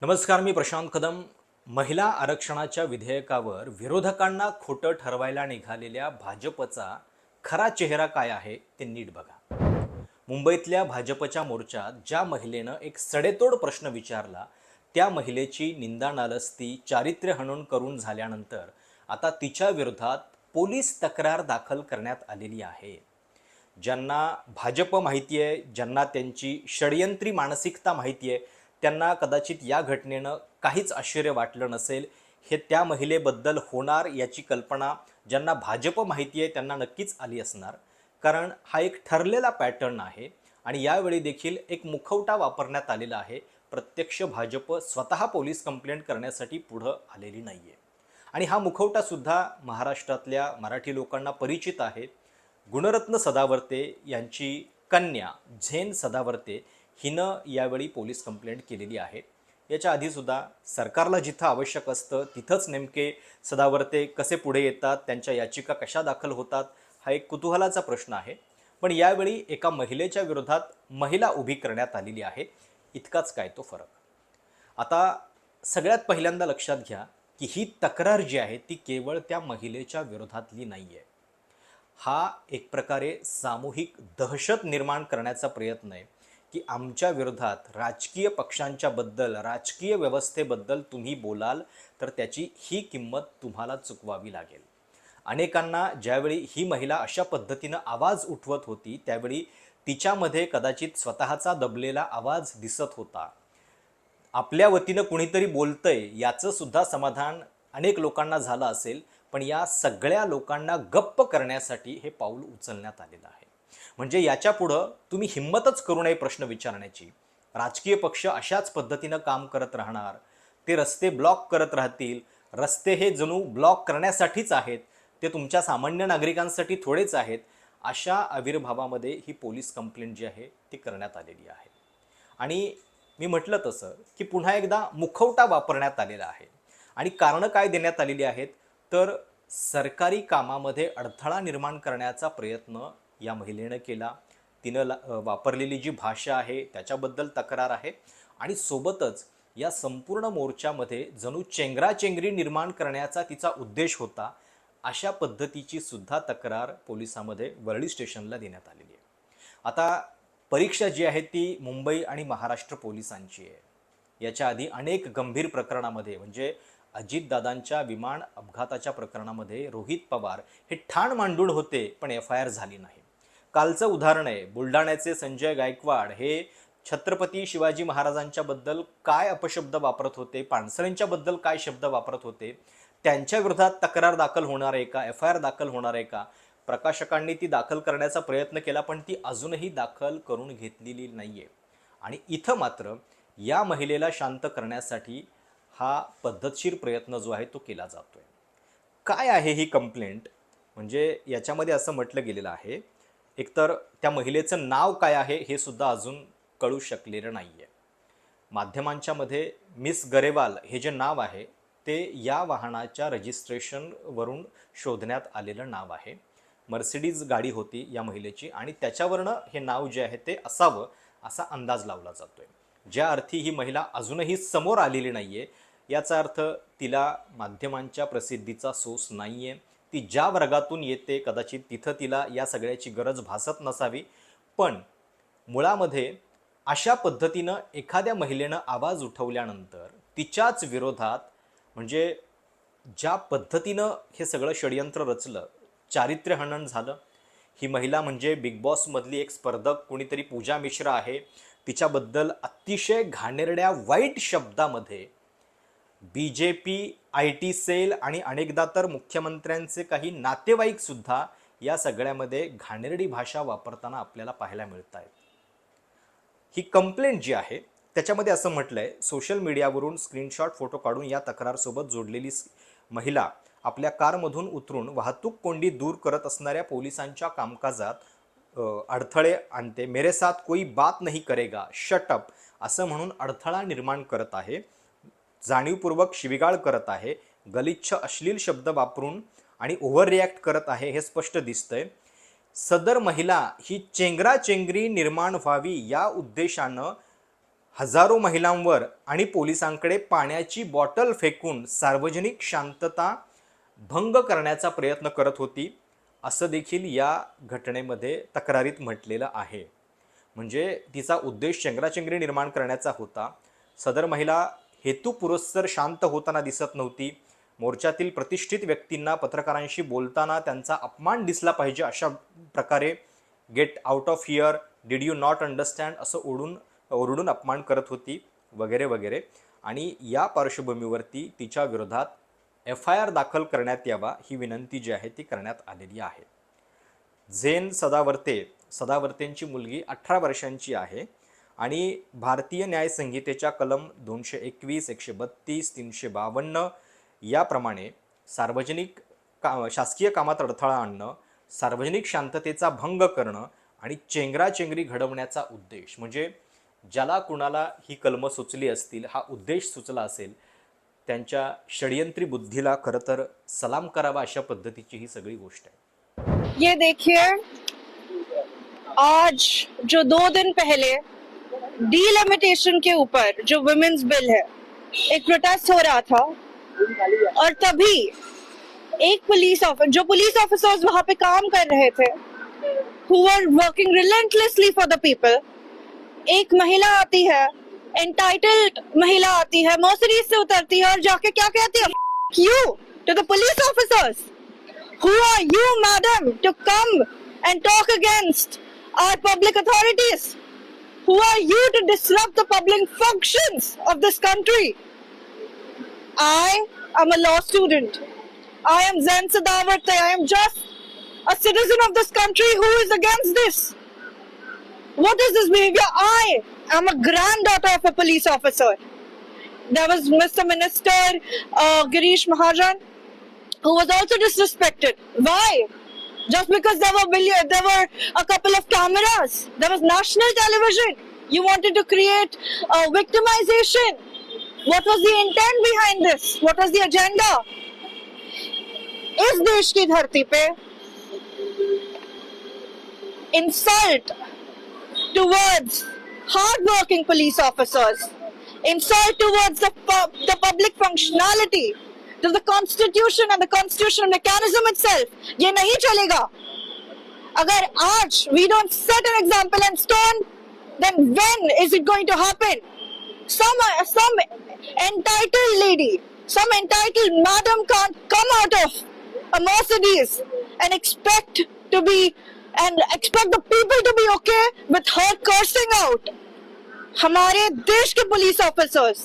नमस्कार, मी प्रशांत कदम. महिला आरक्षणाच्या विधेयकावर विरोधकांना खोटं ठरवायला निघालेल्या भाजपचा खरा चेहरा काय आहे ते नीट बघा. मुंबईतल्या भाजपच्या मोर्चात ज्या महिलेनं एक सडेतोड प्रश्न विचारला, त्या महिलेची निंदानालस्ती चारित्र्य हनन करून झाल्यानंतर आता तिच्या विरोधात पोलीस तक्रार दाखल करण्यात आलेली आहे. ज्यांना भाजप माहिती आहे, ज्यांना त्यांची षडयंत्री मानसिकता माहिती आहे, त्यांना कदाचित या घटनेनं काहीच आश्चर्य वाटलं नसेल. हे त्या महिलेबद्दल होणार याची कल्पना ज्यांना भाजप माहिती आहे त्यांना नक्कीच आली असणार. कारण हा एक ठरलेला पॅटर्न आहे आणि यावेळी देखील एक मुखवटा वापरण्यात आलेला आहे. प्रत्यक्ष भाजप स्वतः पोलीस कंप्लेंट करण्यासाठी पुढं आलेली नाही आहे. आणि हा मुखवटासुद्धा महाराष्ट्रातल्या मराठी लोकांना परिचित आहे. गुणरत्न सदावर्ते यांची कन्या झेन सदावर्ते हिनं यावेळी पोलीस कंप्लेंट केलेली आहे. याच्या आधीसुद्धा सरकारला जिथं आवश्यक असतं तिथंच नेमके सदावर्ते कसे पुढे येतात, त्यांच्या याचिका कशा दाखल होतात, हा एक कुतूहलाचा प्रश्न आहे. पण यावेळी एका महिलेच्या विरोधात महिला उभी करण्यात आलेली आहे. इतकाच काय तो फरक. आता सगळ्यात पहिल्यांदा लक्षात घ्या की ही तक्रार जी आहे ती केवळ त्या महिलेच्या विरोधातली नाही आहे. हा एक प्रकारे सामूहिक दहशत निर्माण करण्याचा प्रयत्न आहे की आमच्या विरोधात राजकीय पक्षांच्या बद्दल, राजकीय व्यवस्थेबद्दल तुम्ही बोलाल तर त्याची ही किंमत तुम्हाला चुकवावी लागेल. अनेकांना ज्यावेळी ही महिला अशा पद्धतीनं आवाज उठवत होती त्यावेळी तिच्यामध्ये कदाचित स्वतःचा दबलेला आवाज दिसत होता. आपल्या वतीनं कुणीतरी बोलतंय याचं सुद्धा समाधान अनेक लोकांना झालं असेल, पण या सगळ्या लोकांना गप्प करण्यासाठी हे पाऊल उचलण्यात आलेलं आहे. म्हणजे याच्या पुढं तुम्ही हिंमतच करू नये प्रश्न विचारण्याची. राजकीय पक्ष अशाच पद्धतीनं काम करत राहणार, ते रस्ते ब्लॉक करत राहतील. रस्ते हे जणू ब्लॉक करण्यासाठीच आहेत, ते तुमच्या सामान्य नागरिकांसाठी थोडेच आहेत. अशा आविर्भावामध्ये ही पोलीस कंप्लेंट जी आहे ती करण्यात आलेली आहे. आणि मी म्हटलं तसं की पुन्हा एकदा मुखवटा वापरण्यात आलेला आहे. आणि कारणं काय देण्यात आलेली आहेत, तर सरकारी कामामध्ये अडथळा निर्माण करण्याचा प्रयत्न या महिलेनं केला. तिनं वापरलेली जी भाषा आहे त्याच्याबद्दल तक्रार आहे. आणि सोबतच या संपूर्ण मोर्चामध्ये जणू चेंगराचेंगरी निर्माण करण्याचा तिचा उद्देश होता, अशा पद्धतीची सुद्धा तक्रार पोलिसामध्ये वरळी स्टेशनला देण्यात आलेली आहे. आता परीक्षा जी आहे ती मुंबई आणि महाराष्ट्र पोलिसांची आहे. याच्या आधी अनेक गंभीर प्रकरणामध्ये म्हणजे अजितदादांच्या विमान अपघाताच्या प्रकरणामध्ये रोहित पवार हे ठाण मांडून होते, पण FIR झाली नाही. कालचं उदाहरण आहे बुलढाण्याचे संजय गायकवाड. हे छत्रपती शिवाजी महाराजांच्या बद्दल काय अपशब्द वापरत होते, पानसरेंच्या बद्दल काय शब्द वापरत होते, त्यांच्या विरोधात तक्रार दाखल होणार आहे का, FIR दाखल होणार आहे का? प्रकाशकांनी ती दाखल करण्याचा प्रयत्न केला, पण ती अजूनही दाखल करून घेतलेली नाहीये. आणि इथं मात्र या महिलेला शांत करण्यासाठी हा पद्धतशीर प्रयत्न जो आहे तो केला जातोय. काय आहे ही कंप्लेंट? म्हणजे याच्यामध्ये असं म्हटलं गेलेलं आहे, एकतर त्या महिलेचं नाव काय आहे हे सुद्धा अजून कळू शकलेलं नाहीये. माध्यमांच्या मध्ये मिस गरेवाल हे जे नाव आहे ते या वाहनाच्या रजिस्ट्रेशनवरून शोधण्यात आलेलं नाव आहे. मर्सिडीज गाडी होती या महिलेची आणि त्याच्यावरनं हे नाव जे आहे ते असावं असा अंदाज लावला जातोय. ज्या अर्थी ही महिला अजूनही समोर आलेली नाहीये, याचा अर्थ तिला माध्यमांच्या प्रसिद्धीचा सोस नाहीये. ती ज्या वर्गातून येते कदाचित तिथं तिला या सगळ्याची गरज भासत नसावी. पण मुळामध्ये अशा पद्धतीनं एखाद्या महिलेनं आवाज उठवल्यानंतर तिच्याच विरोधात म्हणजे ज्या पद्धतीनं हे सगळं षडयंत्र रचलं, चारित्र्यहनन झालं. ही महिला म्हणजे बिग बॉसमधली एक स्पर्धक कोणीतरी पूजा मिश्रा आहे. तिच्याबद्दल अतिशय घाणेरड्या वाईट शब्दामध्ये BJP, IT सेल आणि अनेकदा तर मुख्यमंत्र्यांचे काही नातेवाईक सुद्धा या सगळ्यामध्ये घाणेरडी भाषा वापरताना आपल्याला पाहायला मिळत आहेत. ही कंप्लेंट जी आहे त्याच्यामध्ये असं म्हटलंय, सोशल मीडियावरून स्क्रीनशॉट फोटो काढून या तक्रारसोबत जोडलेली महिला आपल्या कारमधून उतरून वाहतूक कोंडी दूर करत असणाऱ्या पोलिसांच्या कामकाजात अडथळे आणते. मेरे साथ कोई बात नहीं करेगा, शट अप असं म्हणून अडथळा निर्माण करत आहे. जाणीवपूर्वक शिवीगाळ करत आहे, गलिच्छ अश्लील शब्द वापरून आणि ओव्हर रिॲक्ट करत आहे हे स्पष्ट दिसतंय. सदर महिला ही चेंगराचेंगरी निर्माण व्हावी या उद्देशानं हजारो महिलांवर आणि पोलिसांकडे पाण्याची बॉटल फेकून सार्वजनिक शांतता भंग करण्याचा प्रयत्न करत होती, असं देखील या घटनेमध्ये तक्रारीत म्हटलेलं आहे. म्हणजे तिचा उद्देश चेंगराचेंगरी निर्माण करण्याचा होता. सदर महिला हेतुपुरस्सर शांत होताना दिसत नव्हती. मोर्चातील प्रतिष्ठित व्यक्तींना पत्रकारांशी बोलताना त्यांचा अपमान दिसला पाहिजे अशा प्रकारे get out of here, did you not understand असं ओरडून अपमान करत होती वगैरे वगैरे. आणि या पार्श्वभूमीवरती तिच्या विरोधात FIR दाखल करण्यात यावा ही विनंती जी आहे ती करण्यात आलेली आहे. झेन सदावर्तेंची मुलगी 18 वर्षांची आहे आणि भारतीय न्याय संहितेच्या कलम 221, 132, 352 याप्रमाणे शासकीय कामात अडथळा आणणं, सार्वजनिक शांततेचा भंग करणं आणि चेंगराचेंगरी घडवण्याचा उद्देश, म्हणजे ज्याला कुणाला ही कलम सुचली असतील, हा उद्देश सुचला असेल, त्यांच्या षडयंत्री बुद्धीला खरं तर सलाम करावा अशा पद्धतीची ही सगळी गोष्ट आहे. ये देखिए, आज जो 2 दिन पहले डीलिमिटेशन के ऊपर जो वुमेन्स बिल है, एक प्रोटेस्ट हो रहा था और तभी एक जो पुलिस ऑफिसर्स वहां पे काम कर रहे थे, who were working relentlessly for the people, एक महिला आती है, एंटाइटल्ड महिला आती है, मर्सिडीज से उतरती है और जाके क्या कहती है, you to the police officers, who are you madam to come and talk against our public authorities, who are you to disrupt the public functions of this country? I am a law student, I am Zen Sadavarte, I am just a citizen of this country who is against this. What is this behavior? I am a granddaughter of a police officer. There was Mr. Minister Girish Mahajan, who was also disrespected. Why? Just because there were a couple of cameras. There was national television. You wanted to create victimization. What was the intent behind this? What was the agenda? इस देश की धरती पे insult towards hard-working police officers, insult towards the public functionality, to the constitution and the constitutional mechanism itself, ये नहीं चलेगा. अगर आज we don't set an example and stone, then when is it going to happen? Some entitled lady, some entitled madam can't come out of a Mercedes and expect the people to be okay with her cursing out. हमारे देश के police officers,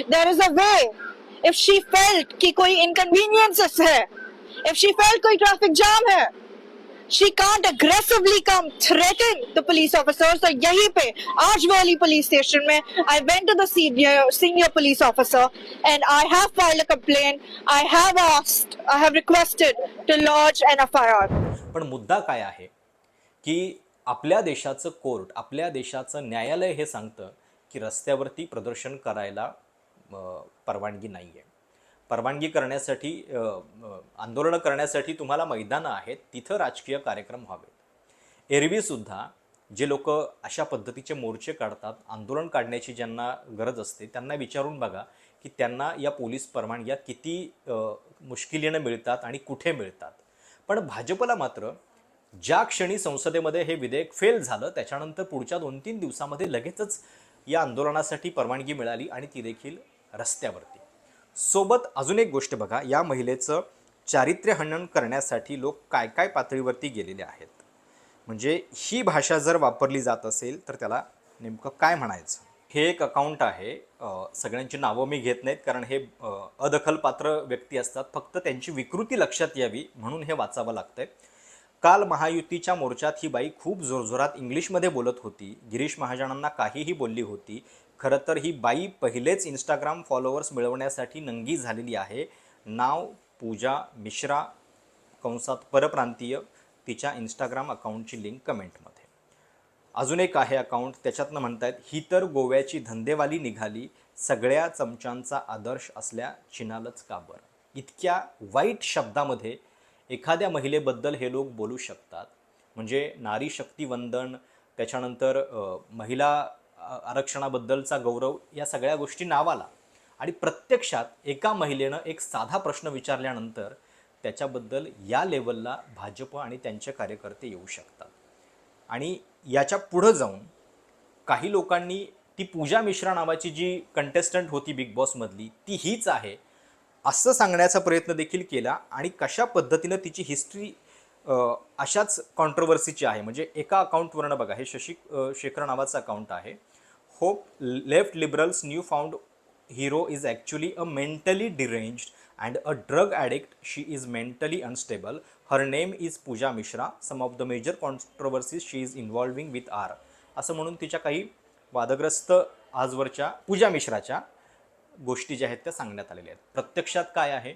there is a way. If she felt कि कोई inconveniences है, if she felt कोई traffic jam है, she can't aggressively come threaten the police officers. तो यहीं पे आज वाली police station में I went to the senior police officer and I have filed a complaint. I have requested to lodge an FIR. पण मुद्दा काय आहे की आपल्या देशाचं कोर्ट, आपल्या देशाचं न्यायालय हे सांगतं की रस्त्यावरती प्रदर्शन करायला परवानगी नाही आहे. परवानगी करण्यासाठी आंदोलनं करण्यासाठी तुम्हाला मैदानं आहेत, तिथं राजकीय कार्यक्रम व्हावेत. एरवीसुद्धा जे लोक अशा पद्धतीचे मोर्चे काढतात, आंदोलन काढण्याची ज्यांना गरज असते, त्यांना विचारून बघा की त्यांना या पोलीस परवानग्या किती मुश्किलीनं मिळतात आणि कुठे मिळतात. पण भाजपला मात्र ज्या क्षणी संसदेमध्ये हे विधेयक फेल झालं, त्याच्यानंतर पुढच्या 2-3 दिवसामध्ये लगेचच या आंदोलनासाठी परवानगी मिळाली आणि ती देखील रस्त्यावरती. सोबत अजून एक गोष्ट बघा, या महिलेचं चारित्र्यहनन करण्यासाठी लोक काय काय पातळीवरती गेलेले आहेत. म्हणजे ही भाषा जर वापरली जात असेल तर त्याला नेमकं काय म्हणायचं. हे एक अकाउंट आहे, सगळ्यांची नावं मी घेत नाहीत कारण हे अदखलपात्र व्यक्ती असतात, फक्त त्यांची विकृती लक्षात यावी म्हणून हे वाचावं लागतंय. काल महायुतीच्या मोर्चात ही बाई खूप जोरजोरात इंग्लिशमध्ये बोलत होती, गिरीश महाजनांना काहीही बोलली होती. खरं तर ही बाई पहिलेच इंस्टाग्राम फॉलोअर्स मिळवण्यासाठी नंगी झालेली आहे. नाव पूजा मिश्रा कंसात परप्रांतीय, तिच्या इंस्टाग्राम अकाउंटची लिंक कमेंटमध्ये. अजून एक आहे अकाउंट, त्याच्यातनं म्हणतायत ही तर गोव्याची धंदेवाली निघाली, सगळ्या चमच्यांचा आदर्श असल्या चिनालच का बरं. इतक्या वाईट शब्दामध्ये एखाद्या महिलेबद्दल हे लोक बोलू शकतात. म्हणजे नारी शक्ती वंदन, त्याच्यानंतर महिला आरक्षणाबद्दलचा गौरव या सगळ्या गोष्टी नावाला, आणि प्रत्यक्षात एका महिलेनं एक साधा प्रश्न विचारल्यानंतर त्याच्याबद्दल या लेवलला भाजप आणि त्यांचे कार्यकर्ते येऊ शकतात. आणि याच्या पुढं जाऊन काही लोकांनी ती पूजा मिश्रा नावाची जी कंटेस्टंट होती बिग बॉसमधली ती हीच आहे असं सांगण्याचा प्रयत्न देखील केला, आणि कशा पद्धतीनं तिची हिस्ट्री अशाच कॉन्ट्रोवर्सीची आहे. म्हणजे एका अकाउंटवरनं बघा, हे शशी शेखर नावाचं अकाउंट आहे. Hope left liberals new found hero is actually a mentally deranged and a drug addict. She is mentally unstable. Her name is Pooja Mishra. Some of the major controversies she is involving with are. असं म्हणून तिच्या काही वादग्रस्त आजवरच्या पूजा मिश्राच्या गोष्टी ज्या आहेत त्या सांगण्यात आलेल्या आहेत. प्रत्यक्षात काय आहे,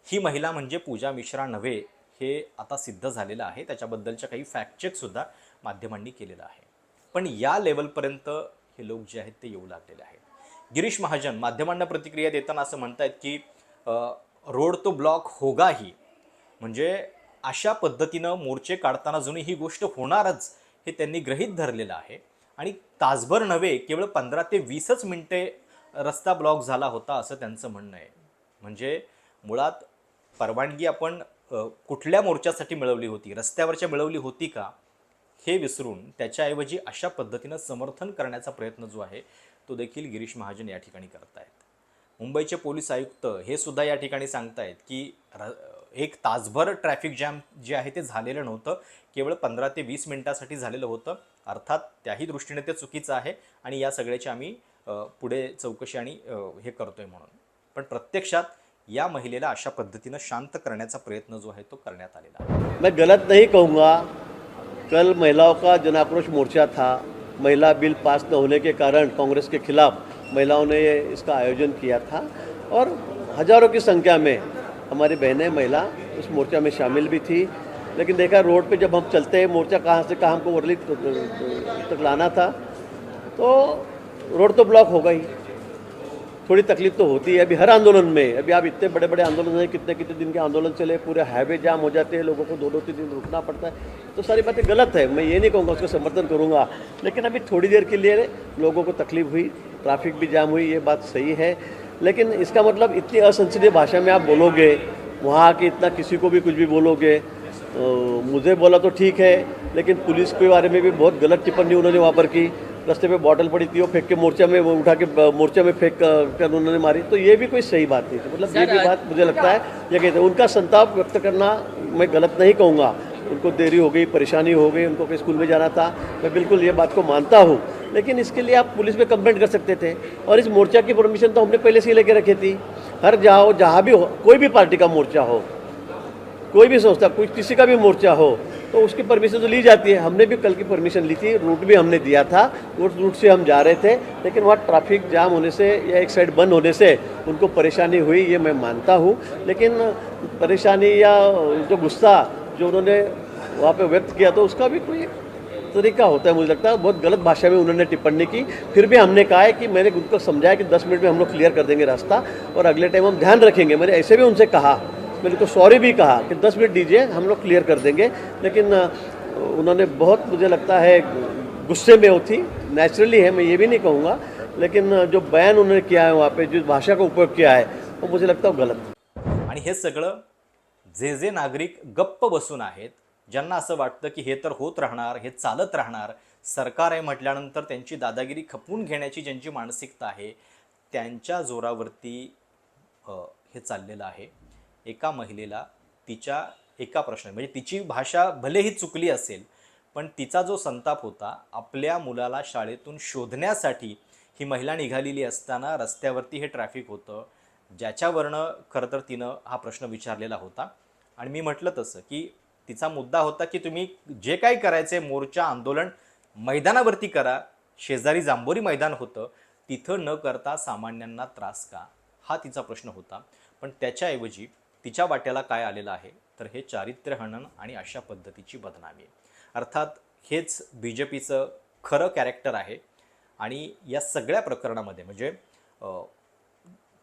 ही महिला म्हणजे पूजा मिश्रा नव्हे हे आता सिद्ध झालेलं आहे. त्याच्याबद्दलच्या काही फॅक्ट चेकसुद्धा माध्यमांनी केलेलं आहे. पण या लेवलपर्यंत हे लोक जे आहेत ते येऊ लागलेले आहेत. गिरीश महाजन माध्यमांना प्रतिक्रिया देताना असं म्हणतायत की रोड तो ब्लॉक होगा ही, म्हणजे अशा पद्धतीनं मोर्चे काढताना जुनी ही गोष्ट होणारच हे त्यांनी गृहीत धरलेलं आहे. आणि तासभर नव्हे, केवळ 15 ते 20च मिनिटे रस्ता ब्लॉक झाला होता असं त्यांचं म्हणणं आहे. म्हणजे मुळात परवानगी आपण कुठल्या मोर्चासाठी मिळवली होती, रस्त्यावरच्या मिळवली होती का हे विसरून त्याच्याऐवजी अशा पद्धतीनं समर्थन करण्याचा प्रयत्न जो आहे तो देखील गिरीश महाजन या ठिकाणी करतायत. मुंबईचे पोलीस आयुक्त हे सुद्धा या ठिकाणी सांगतायत की एक तासभर ट्रॅफिक जॅम जे आहे ते झालेलं नव्हतं, केवळ 15 ते 20 मिनिटासाठी झालेलं होतं. अर्थात त्याही दृष्टीने ते चुकीचं आहे आणि या सगळ्याची आम्ही पुढे चौकशी आणि हे करतोय म्हणून. पण प्रत्यक्षात या महिलेला अशा पद्धतीनं शांत करण्याचा प्रयत्न जो आहे तो करण्यात आलेला आहे. मैं गलत नहीं कहूँगा, कल महिलाओं का जन आक्रोश मोर्चा था. महिला बिल पास न होने के कारण कांग्रेस के खिलाफ महिलाओं ने इसका आयोजन किया था और हज़ारों की संख्या में हमारी बहनें महिला उस मोर्चा में शामिल भी थी. लेकिन देखा रोड पे जब हम चलते हैं, मोर्चा कहाँ से कहाँ हमको वर्ली तक लाना था, तो रोड तो ब्लॉक होगा ही. थोड़ी तकलीफ तो होती है अभी हर आंदोलन में. अभी आप इतने बड़े बड़े आंदोलन हैं, कितने कितने दिन के आंदोलन चले, पूरे हाईवे जाम हो जाते हैं, लोगों को 2-2-3 दिन रुकना पड़ता है. तो सारी बातें गलत है, मैं ये नहीं कहूँगा उसका समर्थन करूँगा. लेकिन अभी थोड़ी देर के लिए लोगों को तकलीफ हुई, ट्रैफिक भी जाम हुई, ये बात सही है. लेकिन इसका मतलब इतनी असंसदीय भाषा में आप बोलोगे, वहाँ के इतना किसी को भी कुछ भी बोलोगे. मुझे बोला तो ठीक है, लेकिन पुलिस के बारे में भी बहुत गलत टिप्पणी उन्होंने वहाँ पर की. रास्ते पे बॉटल पड़ी थी, वो फेंक के मोर्चा में, वो उठा के मोर्चा में फेंक कर उन्होंने मारी. तो ये भी कोई सही बात नहीं थी. मतलब ये भी बात मुझे लगता है, ये कहते हैं उनका संताप व्यक्त करना मैं गलत नहीं कहूँगा. उनको देरी हो गई, परेशानी हो गई, उनको कहीं स्कूल में जाना था, मैं बिल्कुल ये बात को मानता हूँ. लेकिन इसके लिए आप पुलिस में कंप्लेंट कर सकते थे. और इस मोर्चा की परमिशन तो हमने पहले से ही लेके रखी थी. हर जाओ, जहाँ भी हो, कोई भी पार्टी का मोर्चा हो, कोई भी संस्था, कोई किसी का भी मोर्चा हो, तो उसकी परमिशन तो ली जाती है. हमने भी कल की परमिशन ली थी, रूट भी हमने दिया था, उस रूट से हम जा रहे थे. लेकिन वहाँ ट्रैफिक जाम होने से या एक साइड बंद होने से उनको परेशानी हुई, ये मैं मानता हूँ. लेकिन परेशानी या जो गुस्सा जो उन्होंने वहाँ पे व्यक्त किया, तो उसका भी कोई तरीका होता है. मुझे लगता है बहुत गलत भाषा में उन्होंने टिप्पणी की. फिर भी हमने कहा है कि मैंने उनको समझाया कि 10 मिनट में हम लोग क्लियर कर देंगे रास्ता, और अगले टाइम हम ध्यान रखेंगे. मैंने ऐसे भी उनसे कहा, मैंने तो सॉरी भी कहा कि 10 मिनट दीजिए, हम लोग क्लियर कर देंगे. लेकिन उन्होंने बहुत, मुझे लगता है, गुस्से में होती. नेचुरली है, मैं ये भी नहीं कहूँगा. लेकिन जो बयान उन्होंने किया है वहाँ पे, जो भाषा का उपयोग किया है, वो मुझे लगता है गलत. आणि हे सगळं जे नागरिक गप्प बसून आहेत, ज्यांना असं वाटतं की हे तर होत राहणार, हे चालत राहणार, सरकार आहे म्हटल्यानंतर त्यांची दादागिरी खपवून घेण्याची ज्यांची मानसिकता आहे, त्यांच्या जोरावरती हे चाललेलं आहे. एका महिलेला तिच्या एका प्रश्न, म्हणजे तिची भाषा भलेही चुकली असेल, पण तिचा जो संताप होता, आपल्या मुलाला शाळेतून शोधण्यासाठी ही महिला निघालेली असताना रस्त्यावरती हे ट्रॅफिक होतं, ज्याच्यावरनं खरं तर तिनं हा प्रश्न विचारलेला होता. आणि मी म्हटलं तसं की तिचा मुद्दा होता की तुम्ही जे काही करायचे, मोर्चा आंदोलन मैदानावरती करा, शेजारी जांभोरी मैदान होतं, तिथं न करता सामान्यांना त्रास का, हा तिचा प्रश्न होता. पण त्याच्याऐवजी तिच्या वाट्याला काय आलेलं आहे तर हे चारित्र्यहनन आणि अशा पद्धतीची बदनामी. अर्थात हेच BJPचं खरं कॅरेक्टर आहे. आणि या सगळ्या प्रकरणामध्ये म्हणजे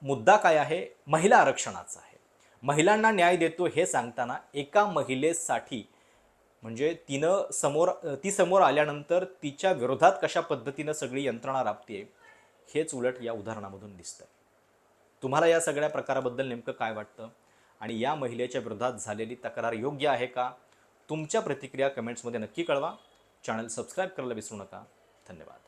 मुद्दा काय आहे, महिला आरक्षणाचा आहे. महिलांना न्याय देतो हे सांगताना एका महिलेसाठी म्हणजे ती समोर आल्यानंतर तिच्या विरोधात कशा पद्धतीनं सगळी यंत्रणा राबते हेच उलट या उदाहरणामधून दिसतं. तुम्हाला या सगळ्या प्रकाराबद्दल नेमकं काय वाटतं आणि या महिलेच्या विरोधात झालेली तक्रार योग्य आहे का? तुमच्या प्रतिक्रिया कमेंट्समध्ये नक्की कळवा. चॅनल सबस्क्राईब करायला विसरू नका. धन्यवाद.